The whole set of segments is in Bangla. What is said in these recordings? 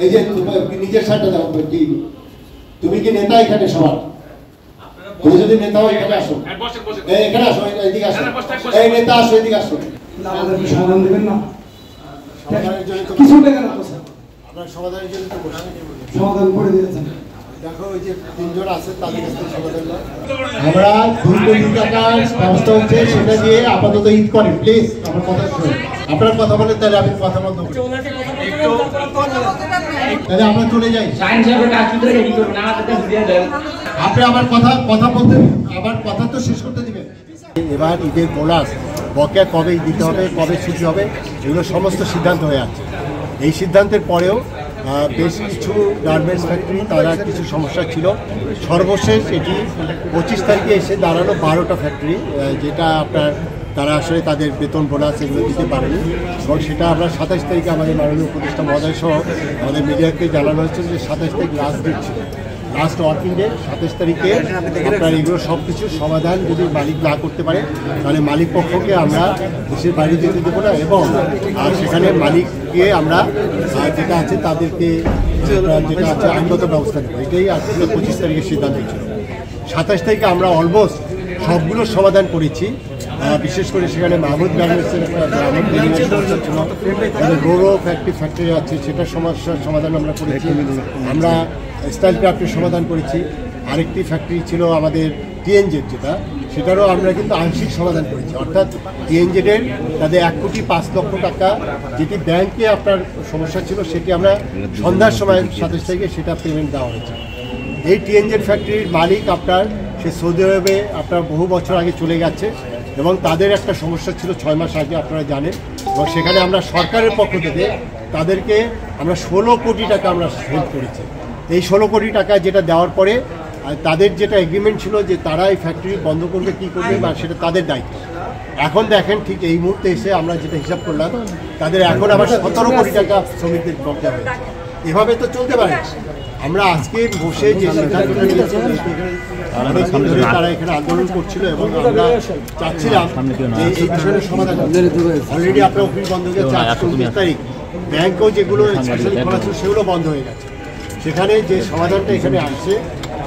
এই যে নিজের শার্টটা দাও কি তুমি কি নেতা এখানে সবার? তুমি যদি নেতা হও এখানে আসো, এখানে আসো, এদিকে আসো, এই নেতা আসো, এদিকে আসো। আমাদের সমাধান দেবেন না? কিছু লেখা না আপনার সমাধানের জন্য তো সমাধান করে দিয়েছেন। দেখো ওই যে তিনজন আছে তাদের কাছে সমাধান না। আমরা 2 কোটি টাকার ব্যবস্থা হচ্ছে, সেটা দিয়ে আপাতত ঈদ করেন প্লিজ। আমার কথা শুনুন, আপনার কথা বলেন, তাহলে আমি কথা বন্ধ করি, তাহলে আমরা চলে যাই। আপনি আমার কথা বলতে, আমার কথা তো শেষ করতে দিবেন। এবার ঈদের বোনাস বকেয়া কবে দিতে হবে, কবে ছুটি হবে, এগুলো সমস্ত সিদ্ধান্ত হয়ে আছে। এই সিদ্ধান্তের পরেও বেশ কিছু গার্মেন্টস ফ্যাক্টরি তারা কিছু সমস্যা ছিল। সর্বশেষ এটি 25 তারিখে এসে দাঁড়ানো 12টা ফ্যাক্টরি, যেটা আপনার তারা আসলে তাদের বেতন বোনাস এগুলো দিতে পারেনি, এবং সেটা আমরা 27 তারিখে আমাদের মাননীয় উপদেষ্টা মহোদয় সহ আমাদের মিডিয়াকে জানানো হচ্ছে যে 27 তারিখ লাস্ট ডেট ছিল, লাস্ট ওয়ার্কিং ডে। 27 তারিখে আপনার এগুলো সব কিছু সমাধান যদি মালিক না করতে পারে তাহলে মালিক পক্ষকে আমরা দেশের বাইরে যেতে দেবো না, এবং সেখানে মালিককে আমরা যেটা আছে তাদেরকে যেটা আছে আইনগত ব্যবস্থা নেব। এটাই আসলে 25 তারিখের সিদ্ধান্ত ছিল। 27 তারিখে আমরা অলমোস্ট সবগুলোর সমাধান করেছি। বিশেষ করে সেখানে মাহমুদ গার্মেন্টসের একটা রোরো ফ্যাক্টরি আছে, সেটার সমস্যার সমাধান আমরা করেছি। আমরা স্টাইল ক্রাফটের সমাধান করেছি। আরেকটি ফ্যাক্টরি ছিল আমাদের টিএনজেড, সেটারও আমরা কিন্তু আংশিক সমাধান করেছি। অর্থাৎ টিএনজেডের তাদের 1 কোটি 5 লক্ষ টাকা যেটি ব্যাংকে আপনার সমস্যা ছিল, সেটি আমরা সন্ধ্যার সময় 27 তারিখে সেটা পেমেন্ট দেওয়া হয়েছে। এই টিএনজেড ফ্যাক্টরির মালিক আপনার সে সৌদি আরবে আপনার বহু বছর আগে চলে গেছে, এবং তাদের একটা সমস্যা ছিল 6 মাস আগে, আপনারা জানেন। এবং সেখানে আমরা সরকারের পক্ষ থেকে তাদেরকে আমরা 16 কোটি টাকা আমরা হেল্প করেছি। এই 16 কোটি টাকা যেটা দেওয়ার পরে তাদের যেটা এগ্রিমেন্ট ছিল যে তারা এই ফ্যাক্টরি বন্ধ করবে, কী করবে, বা সেটা তাদের দায়িত্ব। এখন দেখেন ঠিক এই মুহূর্তে এসে আমরা যেটা হিসাব করলাম, তাদের এখন আবার 17 কোটি টাকা শ্রমিকদের বকেয়া হয়েছে। এভাবে তো চলতে পারে। আমরা আজকে বসে যে সিদ্ধান্তটা নিয়েছি, তারা এখানে আন্দোলন করছিল, এবং আমরা চাচ্ছিলাম যে এই বিষয়ের সমাধান। অলরেডি আপনার অফিস বন্ধ হয়ে গেছে, 29 তারিখ ব্যাংকও যেগুলো স্পেশালি খোলা ছিল সেগুলো বন্ধ হয়ে গেছে। সেখানে যে সমাধানটা এখানে আসছে,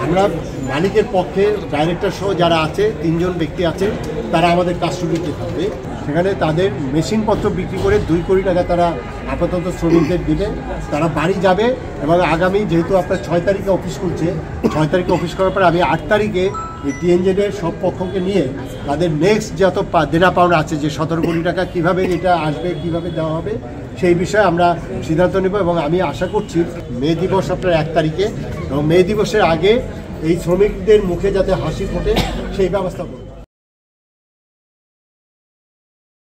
আমরা মালিকের পক্ষে ডাইরেক্টর সহ যারা আছে 3 জন ব্যক্তি আছে, তারা আমাদের কাস্টডিতে থাকবে। সেখানে তাদের মেশিনপত্র বিক্রি করে 2 কোটি টাকা তারা আপাতত শ্রমিকদের দিবে, তারা বাড়ি যাবে। এবং আগামী যেহেতু আপনার 6 তারিখে অফিস খুলছে, 6 তারিখে অফিস করার পরে আমি 8 তারিখে এই টিএনজেডের সব পক্ষকে নিয়ে তাদের নেক্সট যত দেনা পাওনা আছে, যে 17 কোটি টাকা কীভাবে এটা আসবে, কীভাবে দেওয়া হবে, সেই বিষয়ে আমরা সিদ্ধান্ত নেব। এবং আমি আশা করছি মে দিবস আপনার 1 তারিখে, এবং মে দিবসের আগে এই শ্রমিকদের মুখে যাতে হাসি ফোটে সেই ব্যবস্থা করব।